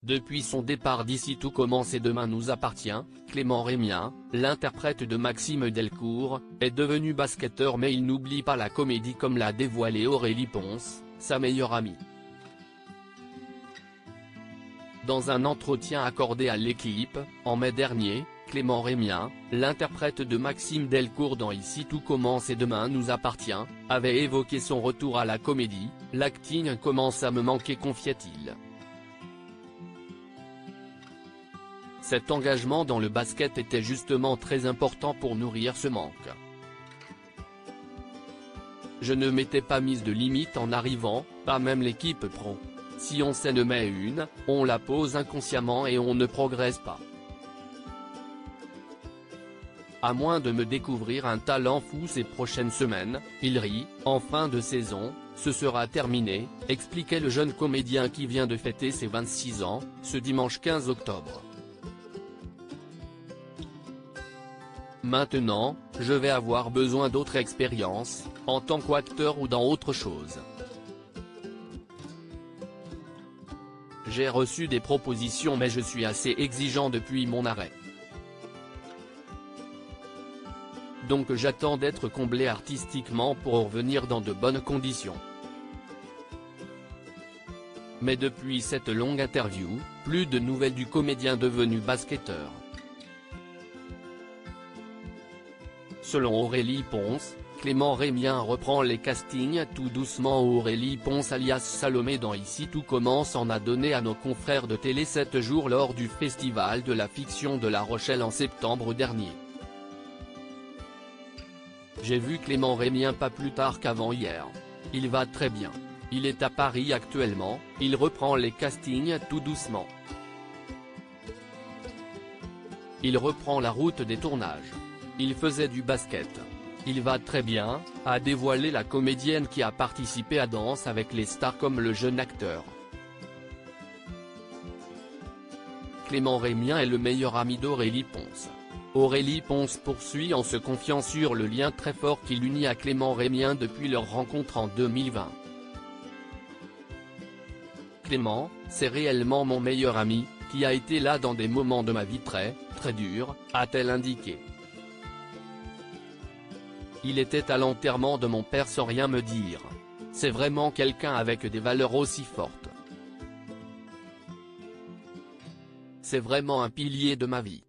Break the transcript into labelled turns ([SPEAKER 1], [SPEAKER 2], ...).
[SPEAKER 1] Depuis son départ d'ici tout commence et demain nous appartient, Clément Rémien, l'interprète de Maxime Delcourt, est devenu basketteur mais il n'oublie pas la comédie comme l'a dévoilé Aurélie Ponce, sa meilleure amie. Dans un entretien accordé à l'Équipe, en mai dernier, Clément Rémien, l'interprète de Maxime Delcourt dans Ici tout commence et demain nous appartient, avait évoqué son retour à la comédie. « L'acting commence à me manquer », confiait-il. Cet engagement dans le basket était justement très important pour nourrir ce manque. Je ne m'étais pas mise de limite en arrivant, pas même l'équipe pro. Si on s'en met une, on la pose inconsciemment et on ne progresse pas. À moins de me découvrir un talent fou ces prochaines semaines, il rit, en fin de saison, ce sera terminé, expliquait le jeune comédien qui vient de fêter ses 26 ans, ce dimanche 15 octobre. Maintenant, je vais avoir besoin d'autres expériences, en tant qu'acteur ou dans autre chose. J'ai reçu des propositions mais je suis assez exigeant depuis mon arrêt. Donc j'attends d'être comblé artistiquement pour revenir dans de bonnes conditions. Mais depuis cette longue interview, plus de nouvelles du comédien devenu basketteur. Selon Aurélie Ponce, Clément Rémien reprend les castings tout doucement. Aurélie Ponce alias Salomé dans Ici tout commence en a donné à nos confrères de télé 7 jours lors du Festival de la fiction de La Rochelle en septembre dernier. J'ai vu Clément Rémien pas plus tard qu'avant-hier. Il va très bien. Il est à Paris actuellement, il reprend les castings tout doucement. Il reprend la route des tournages. Il faisait du basket. Il va très bien, a dévoilé la comédienne qui a participé à Danse avec les stars comme le jeune acteur. Clément Rémien est le meilleur ami d'Aurélie Ponce. Aurélie Ponce poursuit en se confiant sur le lien très fort qui l'unit à Clément Rémien depuis leur rencontre en 2020. Clément, c'est réellement mon meilleur ami, qui a été là dans des moments de ma vie très durs, a-t-elle indiqué. Il était à l'enterrement de mon père sans rien me dire. C'est vraiment quelqu'un avec des valeurs aussi fortes. C'est vraiment un pilier de ma vie.